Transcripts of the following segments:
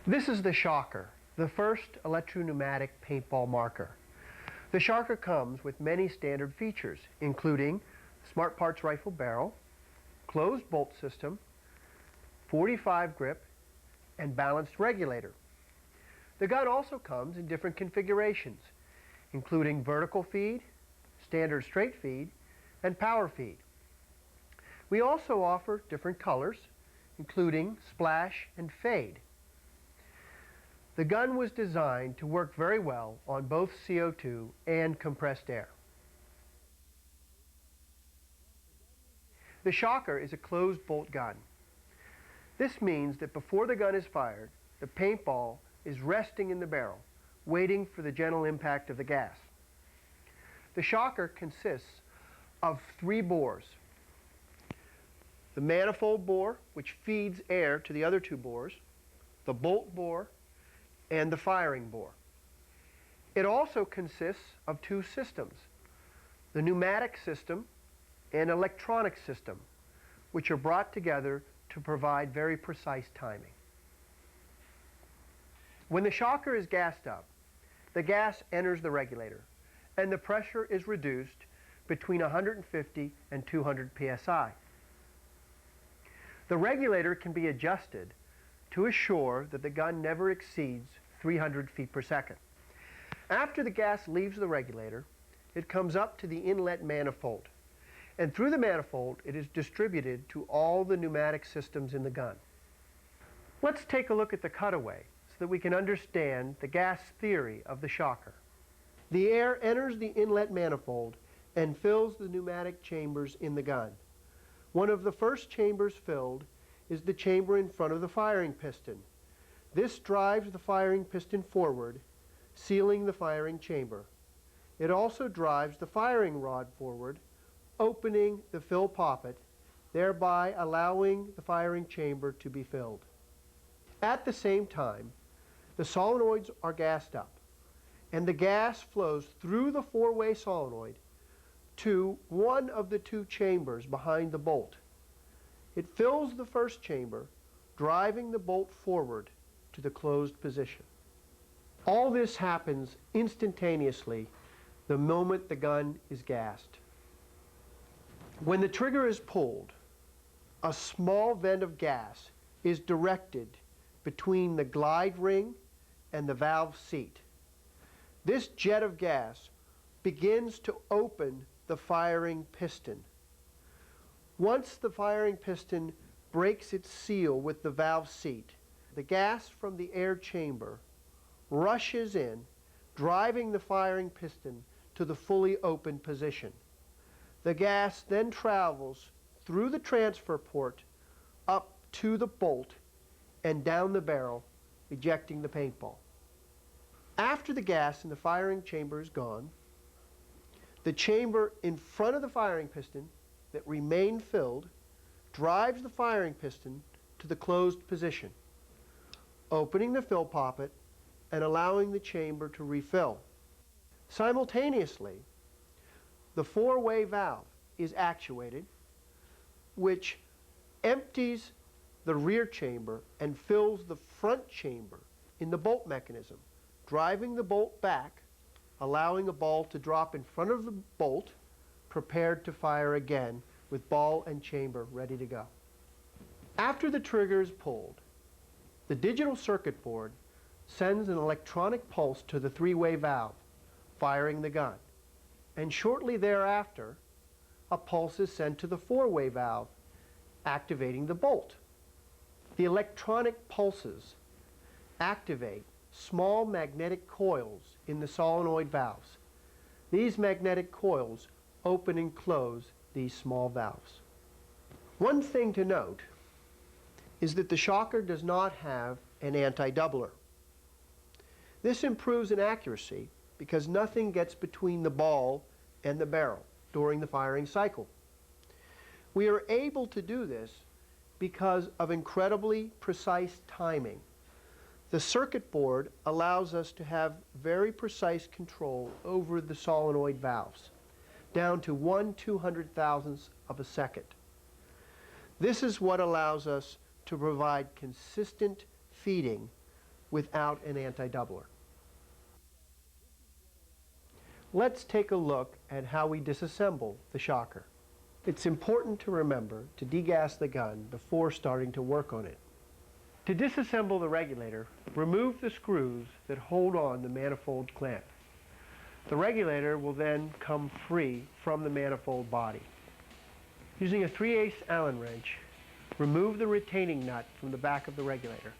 This is the shocker, the first electro-pneumatic paintball marker. The shocker comes with many standard features, including Smart Parts rifle barrel, closed bolt system, 45 grip, and balanced regulator. The gun also comes in different configurations, including vertical feed, standard straight feed, and power feed. We also offer different colors, including splash and fade. The gun was designed to work very well on both CO2 and compressed air. The shocker is a closed bolt gun. This means that before the gun is fired, the paintball is resting in the barrel, waiting for the gentle impact of the gas. The shocker consists of 3 bores. The manifold bore, which feeds air to the other 2 bores, the bolt bore, and the firing bore. It also consists of 2 systems, the pneumatic system and electronic system, which are brought together to provide very precise timing. When the shocker is gassed up, the gas enters the regulator, and the pressure is reduced between 150 and 200 psi. The regulator can be adjusted to assure that the gun never exceeds 300 feet per second. After the gas leaves the regulator, it comes up to the inlet manifold, and through the manifold it is distributed to all the pneumatic systems in the gun. Let's take a look at the cutaway so that we can understand the gas theory of the shocker. The air enters the inlet manifold and fills the pneumatic chambers in the gun. One of the first chambers filled is the chamber in front of the firing piston. This drives the firing piston forward, sealing the firing chamber. It also drives the firing rod forward, opening the fill poppet, thereby allowing the firing chamber to be filled. At the same time, the solenoids are gassed up, and the gas flows through the 4-way solenoid to one of the 2 chambers behind the bolt. It fills the first chamber, driving the bolt forward to the closed position. All this happens instantaneously the moment the gun is gassed. When the trigger is pulled, a small vent of gas is directed between the glide ring and the valve seat. This jet of gas begins to open the firing piston. Once the firing piston breaks its seal with the valve seat, the gas from the air chamber rushes in, driving the firing piston to the fully open position. The gas then travels through the transfer port up to the bolt and down the barrel, ejecting the paintball. After the gas in the firing chamber is gone, the chamber in front of the firing piston that remained filled drives the firing piston to the closed position, opening the fill poppet and allowing the chamber to refill. Simultaneously, the 4-way valve is actuated, which empties the rear chamber and fills the front chamber in the bolt mechanism, driving the bolt back, allowing a ball to drop in front of the bolt, prepared to fire again with ball and chamber ready to go. After the trigger is pulled, the digital circuit board sends an electronic pulse to the 3-way valve, firing the gun. And shortly thereafter, a pulse is sent to the 4-way valve, activating the bolt. The electronic pulses activate small magnetic coils in the solenoid valves. These magnetic coils open and close these small valves. One thing to note is that the shocker does not have an anti-doubler. This improves in accuracy because nothing gets between the ball and the barrel during the firing cycle. We are able to do this because of incredibly precise timing. The circuit board allows us to have very precise control over the solenoid valves, down to 1/200,000th of a second. This is what allows us to provide consistent feeding without an anti-doubler. Let's take a look at how we disassemble the shocker. It's important to remember to degas the gun before starting to work on it. To disassemble the regulator, remove the screws that hold on the manifold clamp. The regulator will then come free from the manifold body. Using a 3/8 Allen wrench, remove the retaining nut from the back of the regulator.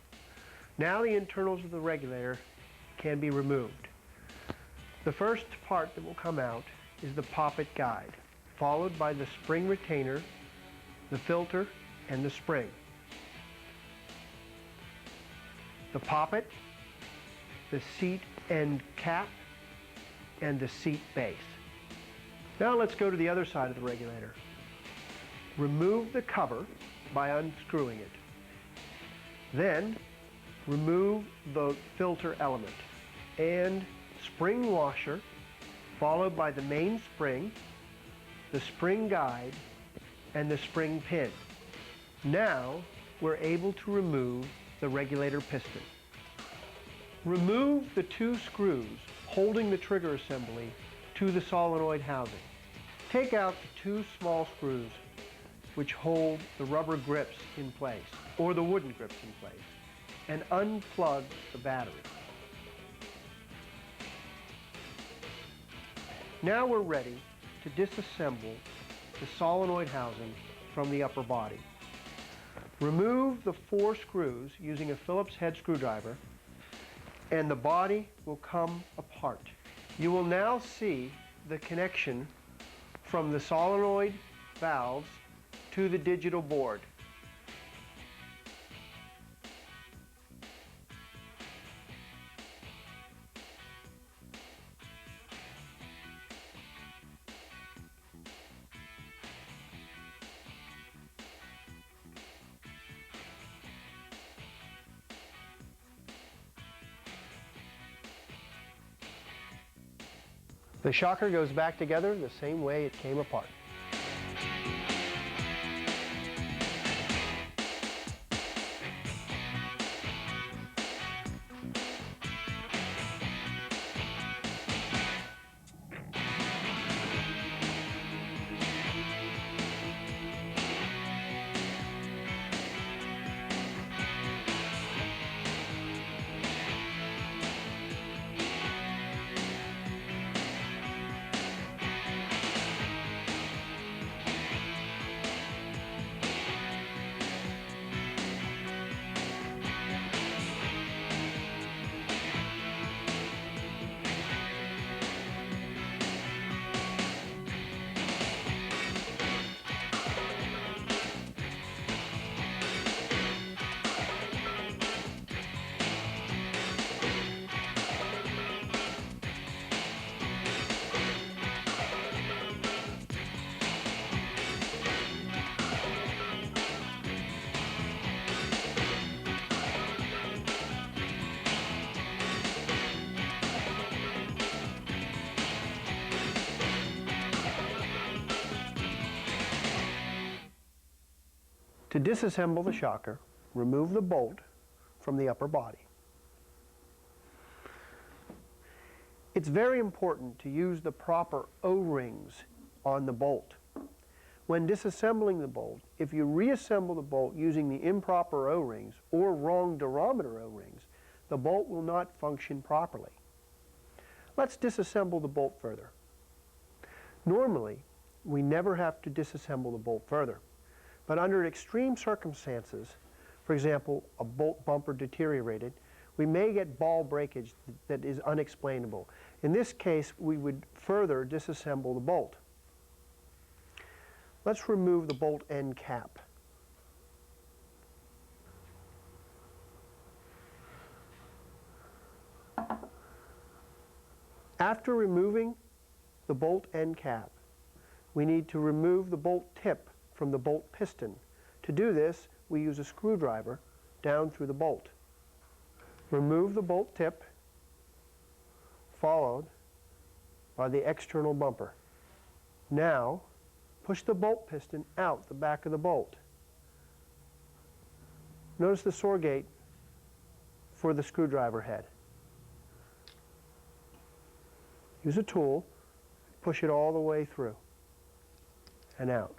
Now the internals of the regulator can be removed. The first part that will come out is the poppet guide, followed by the spring retainer, the filter, and the spring. The poppet, the seat end cap, and the seat base. Now let's go to the other side of the regulator. Remove the cover by unscrewing it. Then remove the filter element and spring washer, followed by the main spring, the spring guide, and the spring pin. Now we're able to remove the regulator piston. Remove the 2 screws holding the trigger assembly to the solenoid housing. Take out the 2 small screws which hold the rubber grips in place, or the wooden grips in place, and unplug the battery. Now we're ready to disassemble the solenoid housing from the upper body. Remove the 4 screws using a Phillips head screwdriver, and the body will come apart. You will now see the connection from the solenoid valves to the digital board. The shocker goes back together the same way it came apart. To disassemble the shocker, remove the bolt from the upper body. It's very important to use the proper O-rings on the bolt. When disassembling the bolt, if you reassemble the bolt using the improper O-rings or wrong durometer O-rings, the bolt will not function properly. Let's disassemble the bolt further. Normally, we never have to disassemble the bolt further. But under extreme circumstances, for example, a bolt bumper deteriorated, we may get ball breakage that is unexplainable. In this case, we would further disassemble the bolt. Let's remove the bolt end cap. After removing the bolt end cap, we need to remove the bolt tip from the bolt piston. To do this, we use a screwdriver down through the bolt. Remove the bolt tip, followed by the external bumper. Now, push the bolt piston out the back of the bolt. Notice the SOR gate for the screwdriver head. Use a tool, push it all the way through and out.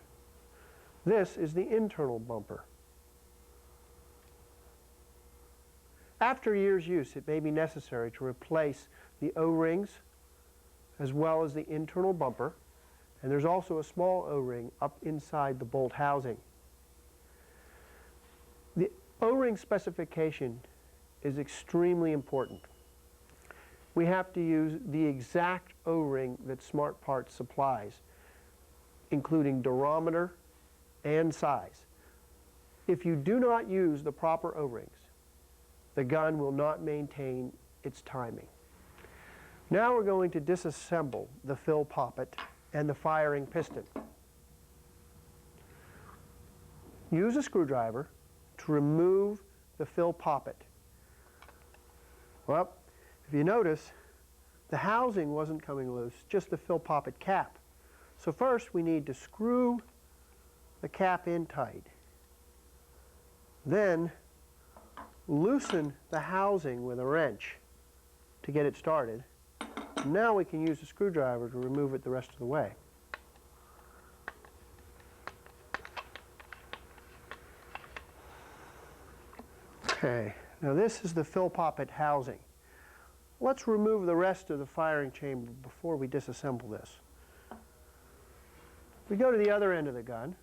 This is the internal bumper. After a year's use, it may be necessary to replace the O-rings as well as the internal bumper, and there's also a small O-ring up inside the bolt housing. The O-ring specification is extremely important. We have to use the exact O-ring that Smart Parts supplies, including durometer and size. If you do not use the proper O-rings, the gun will not maintain its timing. Now we're going to disassemble the fill poppet and the firing piston. Use a screwdriver to remove the fill poppet. Well, if you notice, the housing wasn't coming loose, just the fill poppet cap. So first we need to screw the cap in tight. Then loosen the housing with a wrench to get it started. Now we can use a screwdriver to remove it the rest of the way. Okay, now this is the fill poppet housing. Let's remove the rest of the firing chamber before we disassemble this. If we go to the other end of the gun,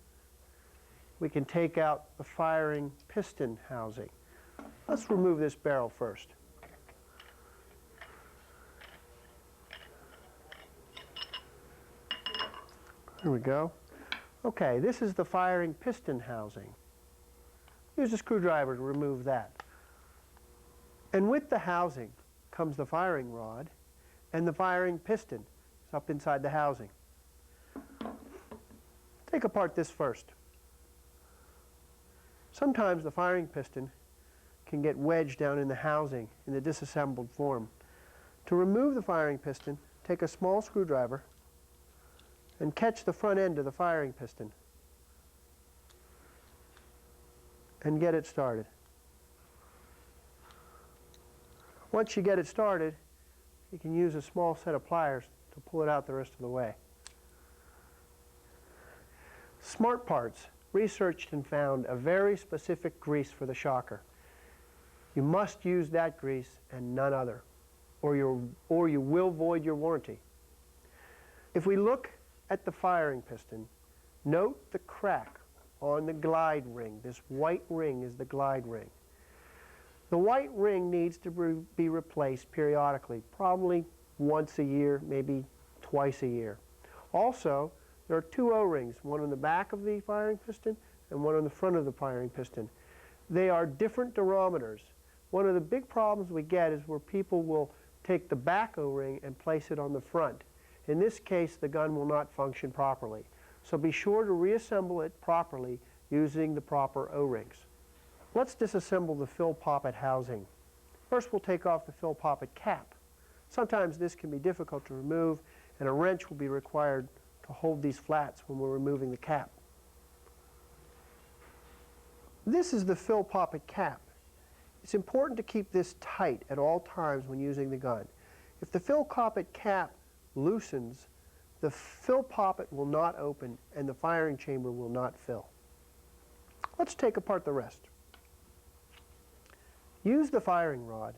we can take out the firing piston housing. Let's remove this barrel first. There we go. Okay, this is the firing piston housing. Use a screwdriver to remove that. And with the housing comes the firing rod, and the firing piston is up inside the housing. Take apart this first. Sometimes the firing piston can get wedged down in the housing in the disassembled form. To remove the firing piston, take a small screwdriver and catch the front end of the firing piston and get it started. Once you get it started, you can use a small set of pliers to pull it out the rest of the way. Smart Parts researched and found a very specific grease for the shocker. You must use that grease and none other, or you will void your warranty. If we look at the firing piston, note the crack on the glide ring. This white ring is the glide ring. The white ring needs to be replaced periodically, probably once a year, maybe twice a year. Also, there are two O-rings, one on the back of the firing piston and one on the front of the firing piston. They are different durometers. One of the big problems we get is where people will take the back O-ring and place it on the front. In this case, the gun will not function properly. So be sure to reassemble it properly using the proper O-rings. Let's disassemble the fill poppet housing. First, we'll take off the fill poppet cap. Sometimes this can be difficult to remove, and a wrench will be required to hold these flats when we're removing the cap. This is the fill poppet cap. It's important to keep this tight at all times when using the gun. If the fill poppet cap loosens, the fill poppet will not open and the firing chamber will not fill. Let's take apart the rest. Use the firing rod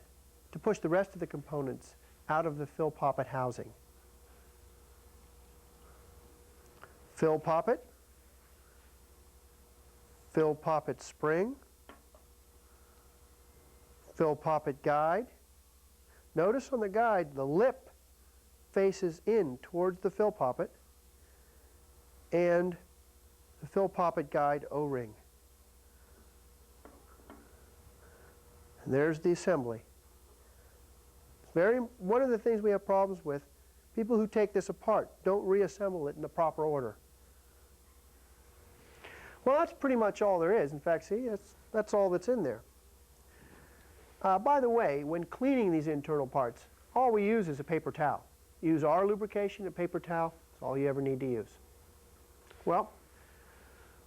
to push the rest of the components out of the fill poppet housing. Fill poppet spring, fill poppet guide. Notice on the guide the lip faces in towards the fill poppet and the fill poppet guide O-ring. And there's the assembly. One of the things we have problems with, people who take this apart don't reassemble it in the proper order. Well, that's pretty much all there is. In fact, see, that's all that's in there. By the way, when cleaning these internal parts, all we use is a paper towel. Use our lubrication, a paper towel. That's all you ever need to use. Well,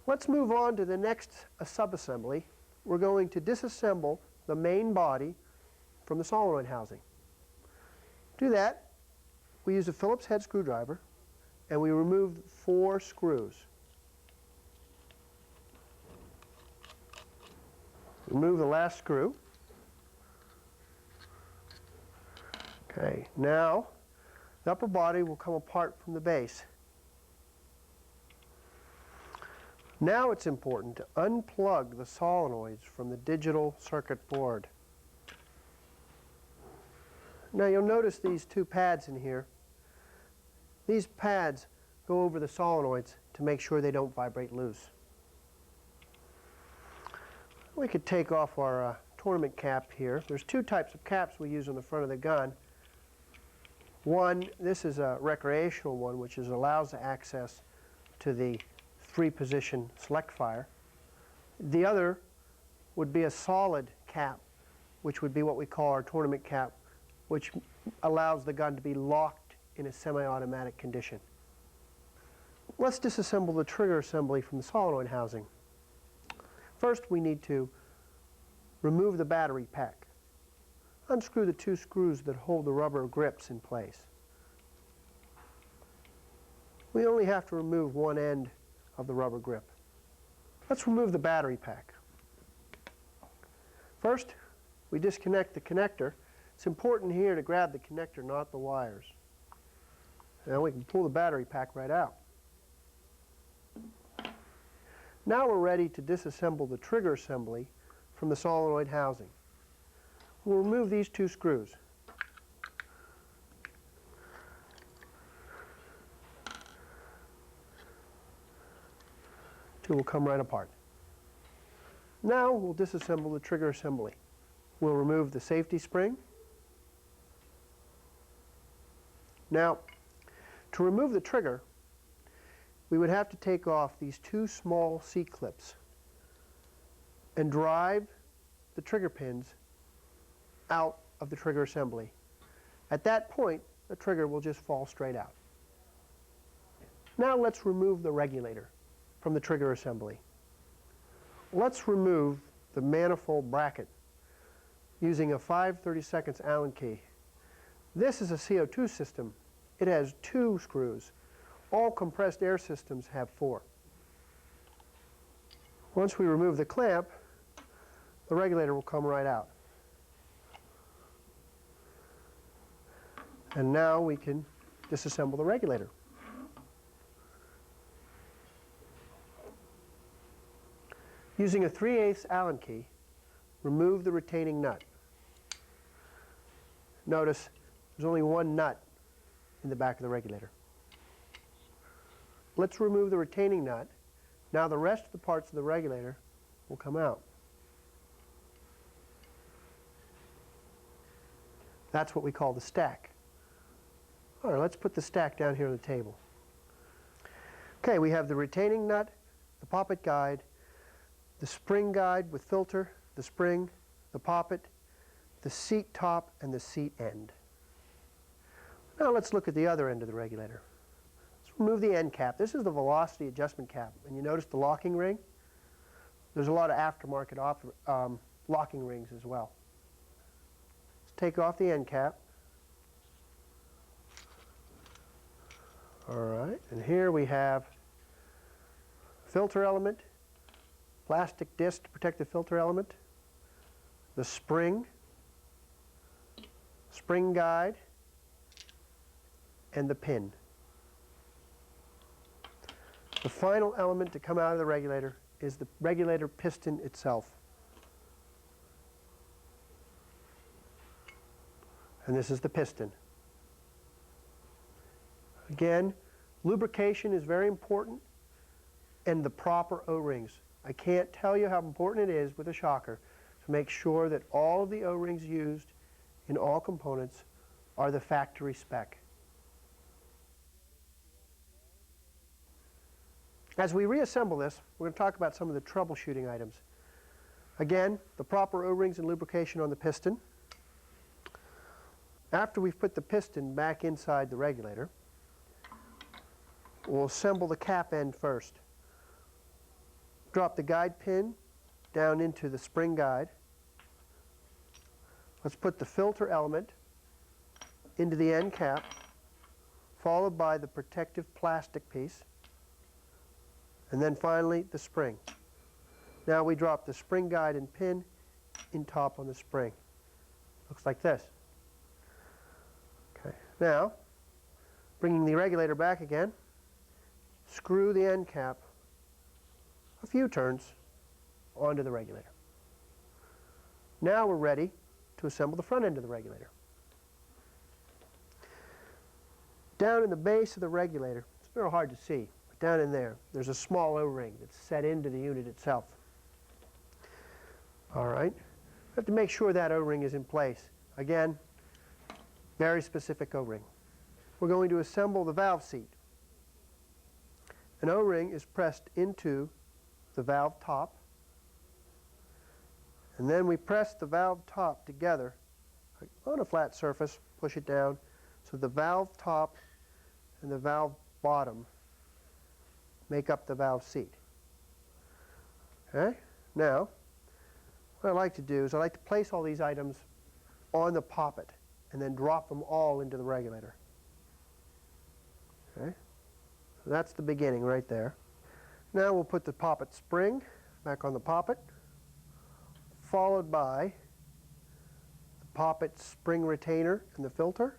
let's move on to the next subassembly. We're going to disassemble the main body from the solenoid housing. To do that, we use a Phillips head screwdriver and we remove 4 screws. Remove the last screw. Okay, now the upper body will come apart from the base. Now it's important to unplug the solenoids from the digital circuit board. Now you'll notice these 2 pads in here. These pads go over the solenoids to make sure they don't vibrate loose. We could take off our tournament cap here. There's 2 types of caps we use on the front of the gun. One, this is a recreational one, which allows access to the 3-position select fire. The other would be a solid cap, which would be what we call our tournament cap, which allows the gun to be locked in a semi-automatic condition. Let's disassemble the trigger assembly from the solenoid housing. First, we need to remove the battery pack. Unscrew the 2 screws that hold the rubber grips in place. We only have to remove one end of the rubber grip. Let's remove the battery pack. First, we disconnect the connector. It's important here to grab the connector, not the wires. Now we can pull the battery pack right out. Now we're ready to disassemble the trigger assembly from the solenoid housing. We'll remove these 2 screws. Two will come right apart. Now we'll disassemble the trigger assembly. We'll remove the safety spring. Now, to remove the trigger, we would have to take off these 2 small C-clips and drive the trigger pins out of the trigger assembly. At that point, the trigger will just fall straight out. Now let's remove the regulator from the trigger assembly. Let's remove the manifold bracket using a 5/32 Allen key. This is a CO2 system. It has 2 screws. All compressed air systems have 4. Once we remove the clamp, the regulator will come right out. And now we can disassemble the regulator. Using a 3/8 Allen key, remove the retaining nut. Notice there's only one nut in the back of the regulator. Let's remove the retaining nut. Now the rest of the parts of the regulator will come out. That's what we call the stack. All right, let's put the stack down here on the table. Okay, we have the retaining nut, the poppet guide, the spring guide with filter, the spring, the poppet, the seat top, and the seat end. Now let's look at the other end of the regulator. Let's remove the end cap. This is the velocity adjustment cap. And you notice the locking ring? There's a lot of aftermarket locking rings as well. Let's take off the end cap. All right, and here we have filter element, plastic disc to protect the filter element, the spring guide, and the pin. The final element to come out of the regulator is the regulator piston itself. And this is the piston. Again, lubrication is very important, and the proper O-rings. I can't tell you how important it is with a shocker to make sure that all of the O-rings used in all components are the factory spec. As we reassemble this, we're going to talk about some of the troubleshooting items. Again, the proper O-rings and lubrication on the piston. After we've put the piston back inside the regulator, we'll assemble the cap end first. Drop the guide pin down into the spring guide. Let's put the filter element into the end cap, followed by the protective plastic piece, and then finally the spring. Now we drop the spring guide and pin in top on the spring. Looks like this. Okay. Now, bringing the regulator back again, screw the end cap a few turns onto the regulator. Now we're ready to assemble the front end of the regulator. Down in the base of the regulator, it's very hard to see, but down in there, there's a small O-ring that's set into the unit itself. All right. We have to make sure that O-ring is in place. Again, very specific O-ring. We're going to assemble the valve seat. An O-ring is pressed into the valve top, and then we press the valve top together on a flat surface, push it down, so the valve top and the valve bottom make up the valve seat. Okay? Now, what I like to do is I like to place all these items on the poppet and then drop them all into the regulator. Okay? So that's the beginning right there. Now we'll put the poppet spring back on the poppet, followed by the poppet spring retainer and the filter,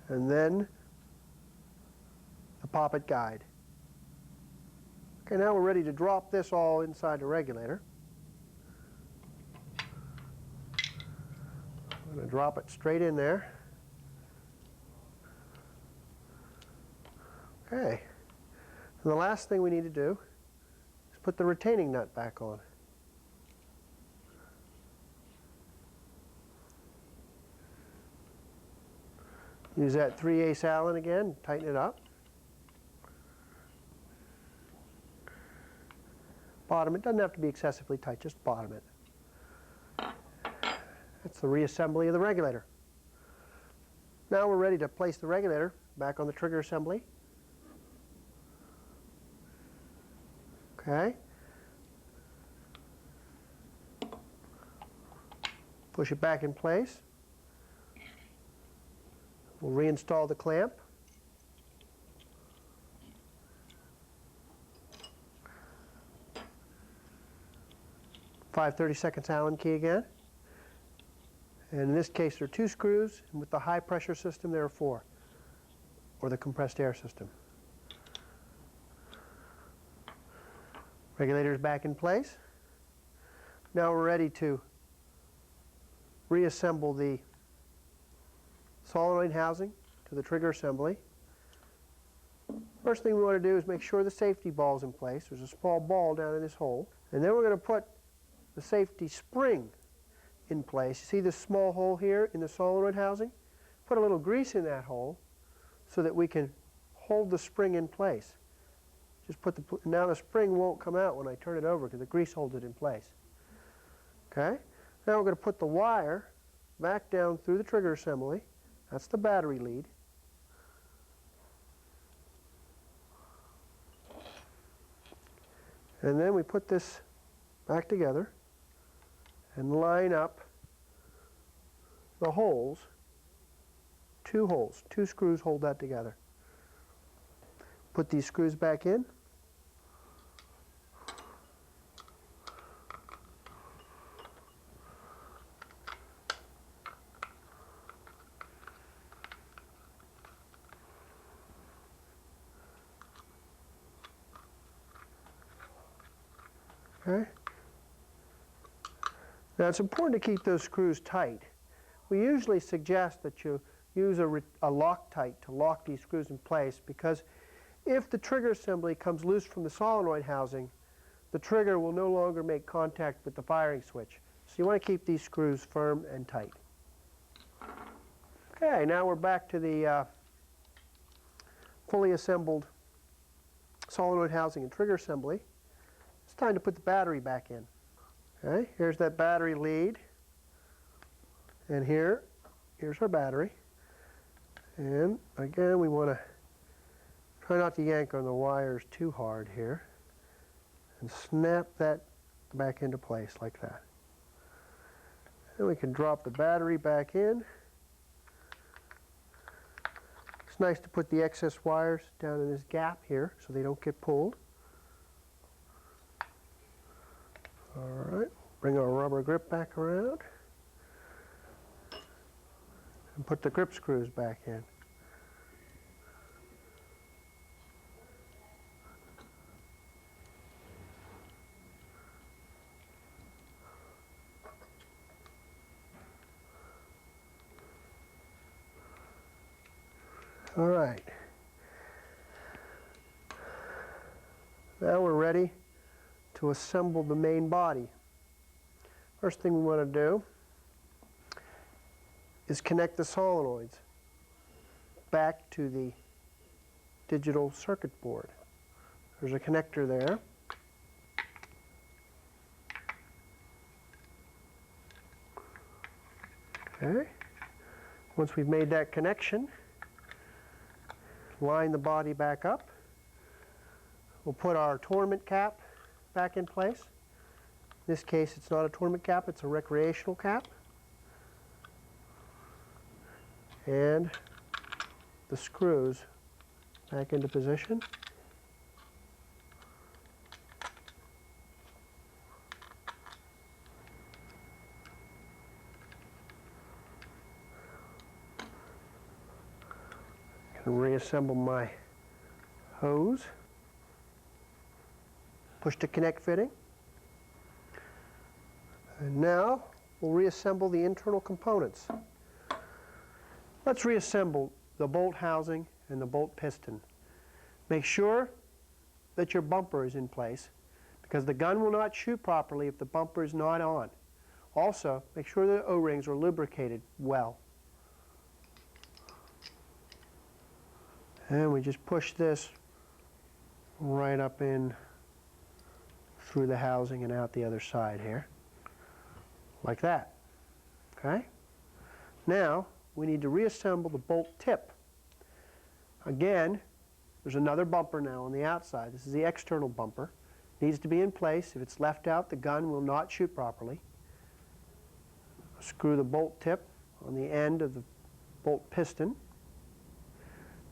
and then the poppet guide. Okay, now we're ready to drop this all inside the regulator. I'm going to drop it straight in there. Okay. And the last thing we need to do is put the retaining nut back on. Use that 3/8 Allen again, tighten it up. Bottom it, doesn't have to be excessively tight, just bottom it. That's the reassembly of the regulator. Now we're ready to place the regulator back on the trigger assembly. Okay. Push it back in place. We'll reinstall the clamp. 5/32 Allen key again. And in this case, there are 2 screws, and with the high pressure system, there are 4, or the compressed air system. Regulator is back in place. Now we're ready to reassemble the solenoid housing to the trigger assembly. First thing we want to do is make sure the safety ball is in place. There's a small ball down in this hole. And then we're going to put the safety spring in place. You see this small hole here in the solenoid housing? Put a little grease in that hole so that we can hold the spring in place. Just put now the spring won't come out when I turn it over because the grease holds it in place. Okay? Now we're going to put the wire back down through the trigger assembly. That's the battery lead. And then we put this back together and line up the holes. 2 holes. 2 screws hold that together. Put these screws back in. Okay. Now it's important to keep those screws tight. We usually suggest that you use a Loctite to lock these screws in place, because if the trigger assembly comes loose from the solenoid housing, the trigger will no longer make contact with the firing switch. So you want to keep these screws firm and tight. Okay, now we're back to the fully assembled solenoid housing and trigger assembly. It's time to put the battery back in. Okay, here's that battery lead. And here's our battery. And again, we want to try not to yank on the wires too hard here. And snap that back into place like that. Then we can drop the battery back in. It's nice to put the excess wires down in this gap here so they don't get pulled. All right, bring our rubber grip back around and put the grip screws back in. All right. Now we're ready to assemble the main body. First thing we want to do is connect the solenoids back to the digital circuit board. There's a connector there. Okay. Once we've made that connection, line the body back up. We'll put our tournament cap back in place. In this case, it's not a tournament cap, it's a recreational cap. And the screws back into position. And reassemble my hose. Push to connect fitting. And now we'll reassemble the internal components. Let's reassemble the bolt housing and the bolt piston. Make sure that your bumper is in place because the gun will not shoot properly if the bumper is not on. Also, make sure the O-rings are lubricated well. And we just push this right up in through the housing and out the other side here, like that. Okay? Now, we need to reassemble the bolt tip. Again, there's another bumper now on the outside. This is the external bumper. It needs to be in place. If it's left out, the gun will not shoot properly. Screw the bolt tip on the end of the bolt piston.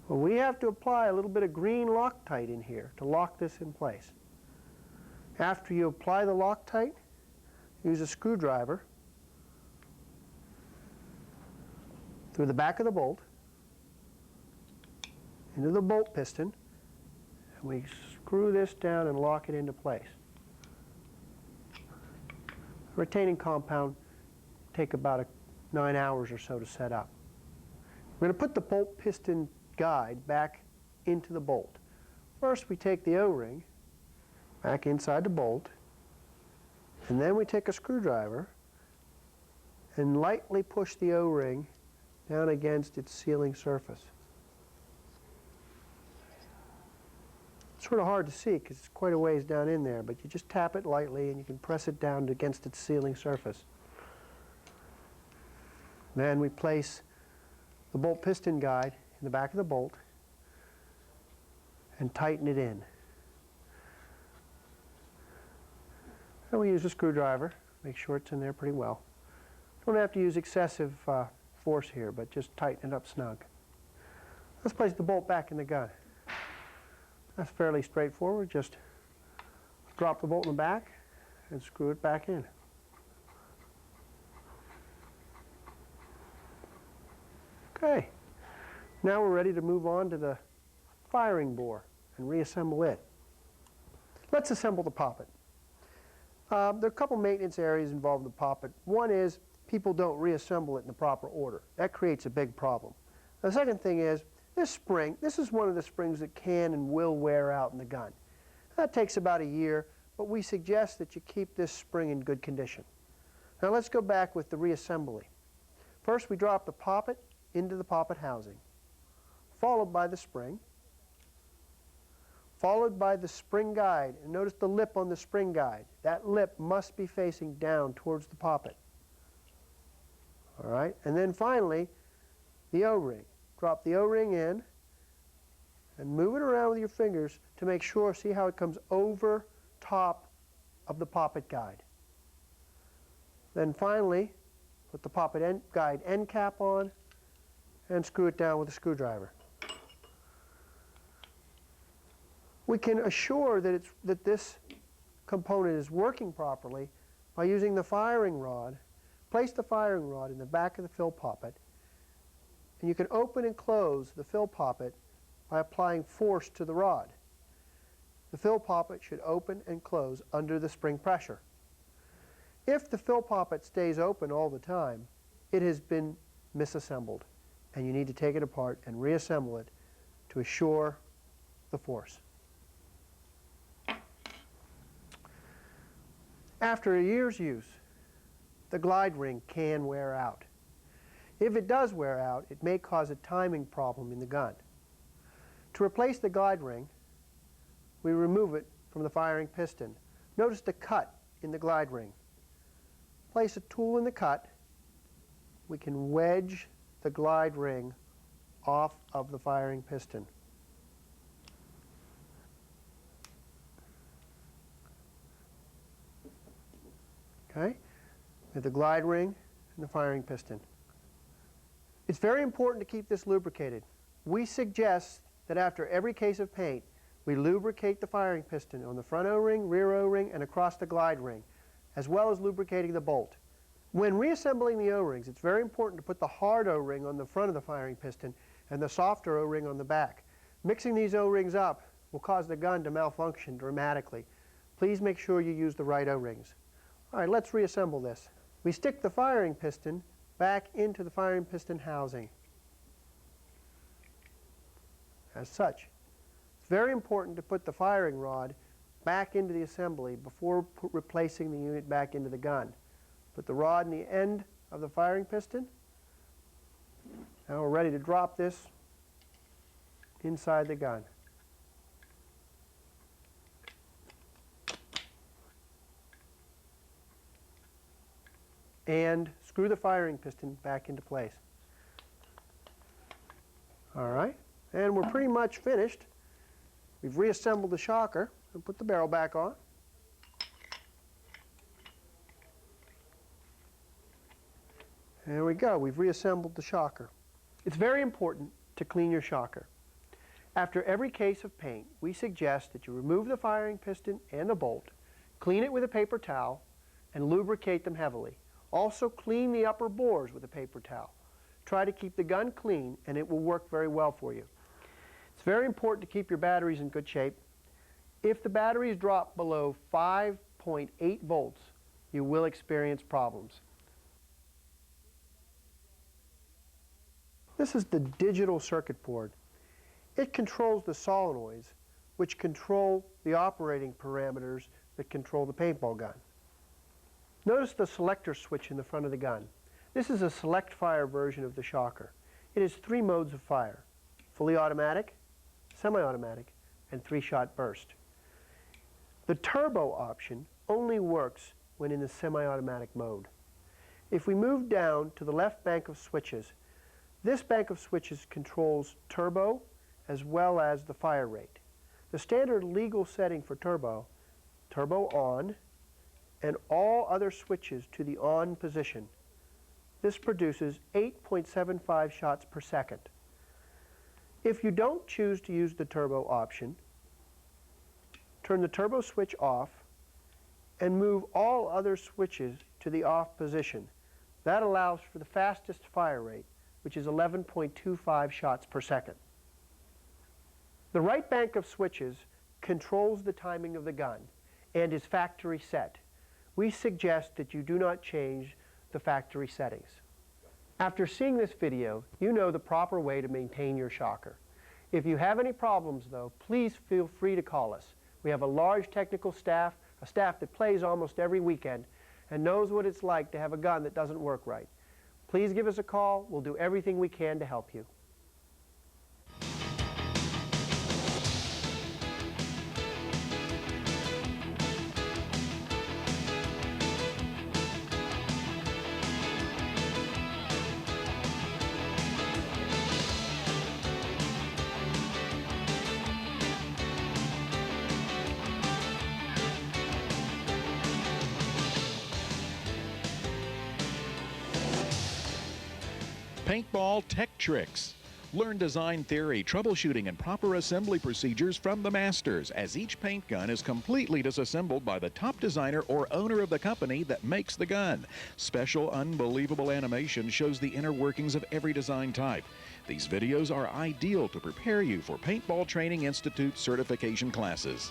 Well, we have to apply a little bit of green Loctite in here to lock this in place. After you apply the Loctite, use a screwdriver through the back of the bolt into the bolt piston, and we screw this down and lock it into place. The retaining compound take about 9 hours or so to set up. We're going to put the bolt piston guide back into the bolt. First, we take the O-ring back inside the bolt, and then we take a screwdriver and lightly push the O-ring down against its sealing surface. It's sort of hard to see because it's quite a ways down in there, but you just tap it lightly and you can press it down against its sealing surface. Then we place the bolt piston guide in the back of the bolt and tighten it in. And we use a screwdriver, make sure it's in there pretty well. Don't have to use excessive force here, but just tighten it up snug. Let's place the bolt back in the gun. That's fairly straightforward. Just drop the bolt in the back and screw it back in. Okay. Now we're ready to move on to the firing bore and reassemble it. Let's assemble the poppet. There are a couple maintenance areas involved in the poppet. One is people don't reassemble it in the proper order. That creates a big problem. The second thing is this spring. This is one of the springs that can and will wear out in the gun. That takes about a year, but we suggest that you keep this spring in good condition. Now let's go back with the reassembly. First, we drop the poppet into the poppet housing, followed by the spring, followed by the spring guide. And notice the lip on the spring guide. That lip must be facing down towards the poppet. All right, and then finally, the O-ring. Drop the O-ring in and move it around with your fingers to make sure, see how it comes over top of the poppet guide. Then finally, put the poppet guide end cap on and screw it down with a screwdriver. We can assure that this component is working properly by using the firing rod. Place the firing rod in the back of the fill poppet, and you can open and close the fill poppet by applying force to the rod. The fill poppet should open and close under the spring pressure. If the fill poppet stays open all the time, it has been misassembled, and you need to take it apart and reassemble it to assure the force. After a year's use, the glide ring can wear out. If it does wear out, it may cause a timing problem in the gun. To replace the glide ring, we remove it from the firing piston. Notice the cut in the glide ring. Place a tool in the cut. We can wedge the glide ring off of the firing piston. Okay? We have the glide ring and the firing piston. It's very important to keep this lubricated. We suggest that after every case of paint, we lubricate the firing piston on the front O-ring, rear O-ring, and across the glide ring, as well as lubricating the bolt. When reassembling the O-rings, it's very important to put the hard O-ring on the front of the firing piston and the softer O-ring on the back. Mixing these O-rings up will cause the gun to malfunction dramatically. Please make sure you use the right O-rings. All right, let's reassemble this. We stick the firing piston back into the firing piston housing, as such. It's very important to put the firing rod back into the assembly before replacing the unit back into the gun. Put the rod in the end of the firing piston. Now we're ready to drop this inside the gun. And screw the firing piston back into place. All right, and we're pretty much finished. We've reassembled the shocker and put the barrel back on. There we go, we've reassembled the shocker. It's very important to clean your shocker. After every case of paint, we suggest that you remove the firing piston and the bolt, clean it with a paper towel, and lubricate them heavily. Also clean the upper bores with a paper towel. Try to keep the gun clean and it will work very well for you. It's very important to keep your batteries in good shape. If the batteries drop below 5.8 volts, you will experience problems. This is the digital circuit board. It controls the solenoids, which control the operating parameters that control the paintball gun. Notice the selector switch in the front of the gun. This is a select fire version of the shocker. It has 3 modes of fire: fully automatic, semi-automatic, and 3-shot burst. The turbo option only works when in the semi-automatic mode. If we move down to the left bank of switches, this bank of switches controls turbo as well as the fire rate. The standard legal setting for turbo, turbo on, and all other switches to the on position. This produces 8.75 shots per second. If you don't choose to use the turbo option, turn the turbo switch off and move all other switches to the off position. That allows for the fastest fire rate, which is 11.25 shots per second. The right bank of switches controls the timing of the gun and is factory set. We suggest that you do not change the factory settings. After seeing this video, you know the proper way to maintain your shocker. If you have any problems though, please feel free to call us. We have a large technical staff, a staff that plays almost every weekend and knows what it's like to have a gun that doesn't work right. Please give us a call. We'll do everything we can to help you. Paintball Tech Tricks. Learn design theory, troubleshooting, and proper assembly procedures from the masters, as each paint gun is completely disassembled by the top designer or owner of the company that makes the gun. Special, unbelievable animation shows the inner workings of every design type. These videos are ideal to prepare you for Paintball Training Institute certification classes.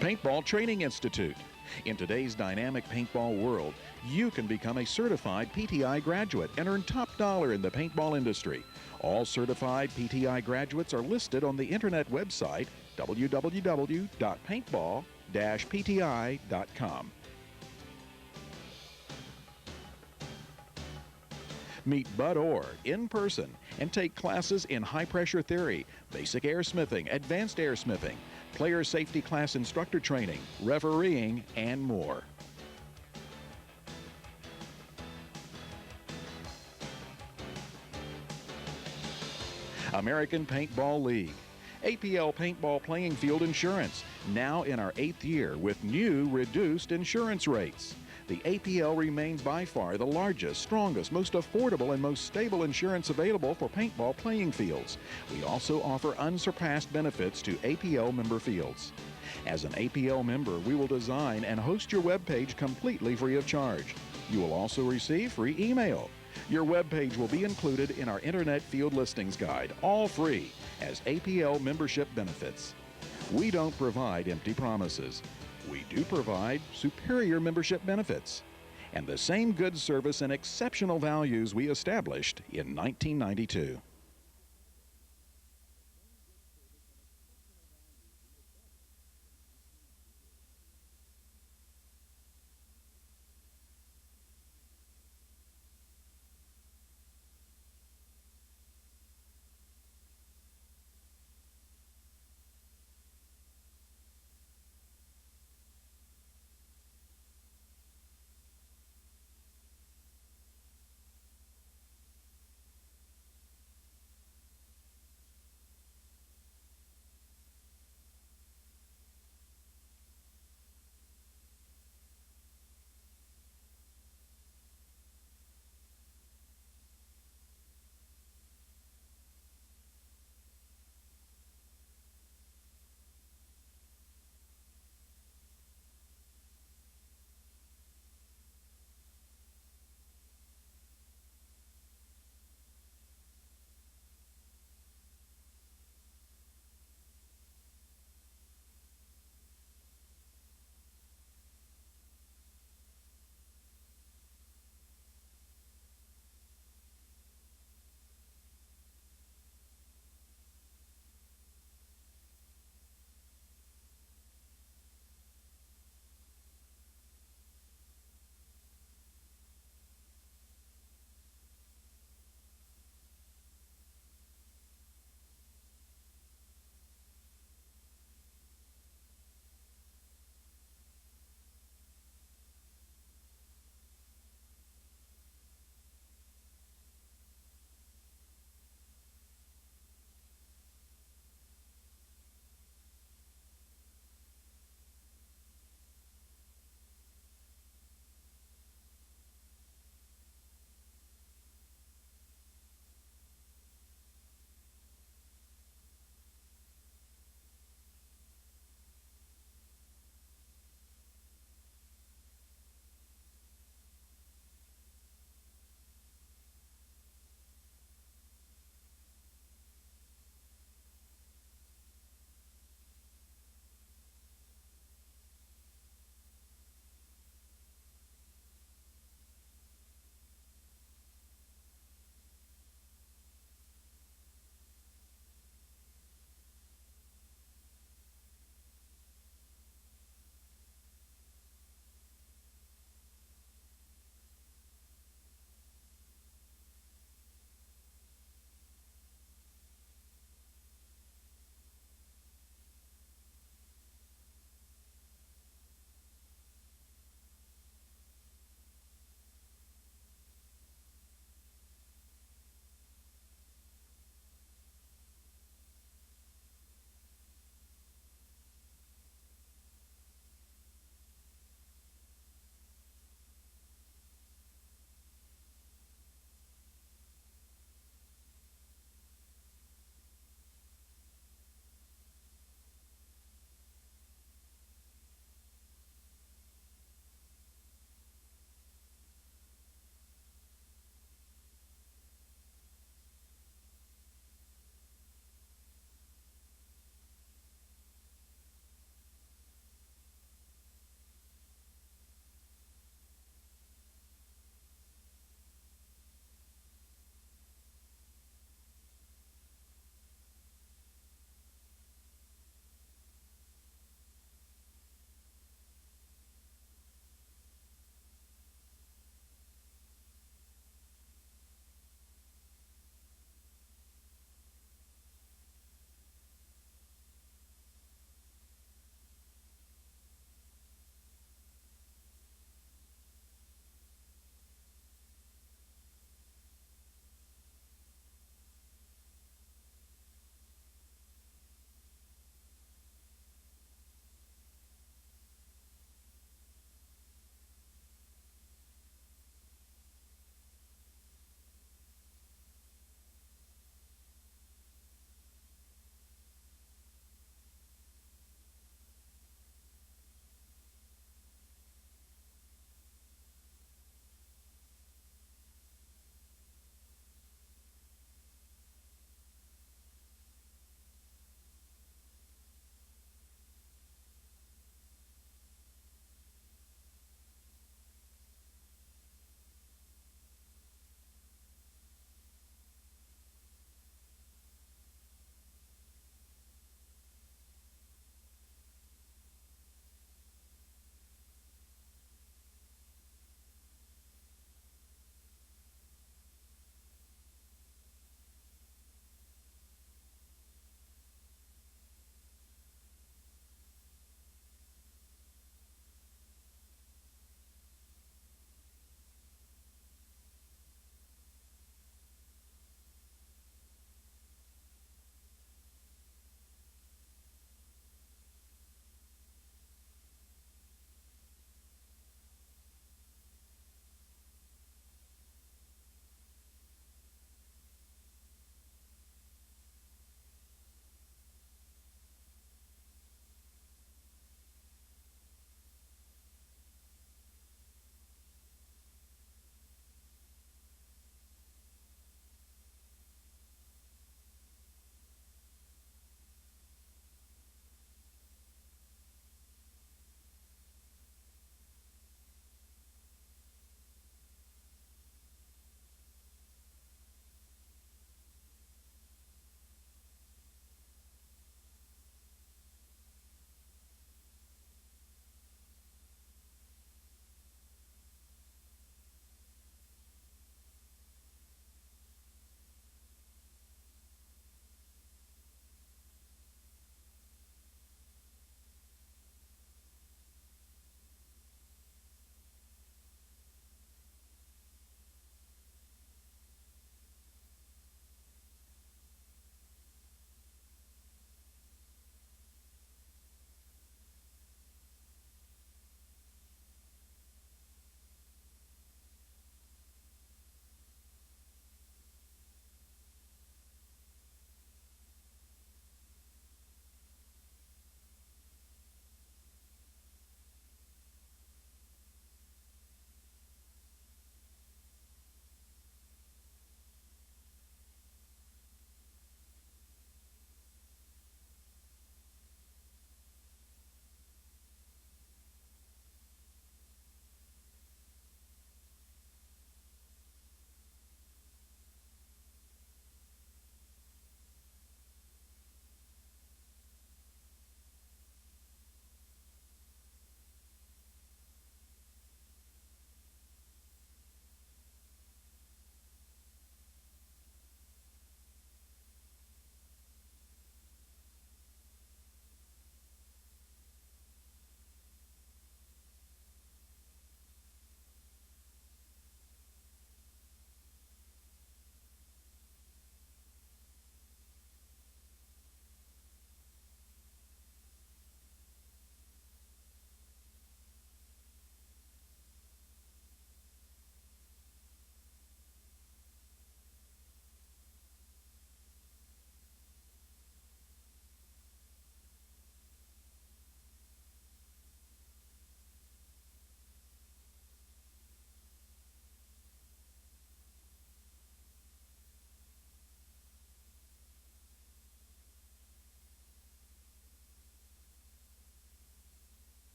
Paintball Training Institute. In today's dynamic paintball world, you can become a certified PTI graduate and earn top dollar in the paintball industry. All certified PTI graduates are listed on the internet website www.paintball-pti.com. Meet Bud Orr in person and take classes in high-pressure theory, basic airsmithing, advanced airsmithing, player safety class instructor training, refereeing, and more. American Paintball League. APL Paintball Playing Field Insurance, now in our 8th year with new reduced insurance rates. The APL remains by far the largest, strongest, most affordable, and most stable insurance available for paintball playing fields. We also offer unsurpassed benefits to APL member fields. As an APL member, we will design and host your webpage completely free of charge. You will also receive free email. Your webpage will be included in our Internet Field Listings Guide, all free, as APL membership benefits. We don't provide empty promises. We do provide superior membership benefits and the same good service and exceptional values we established in 1992.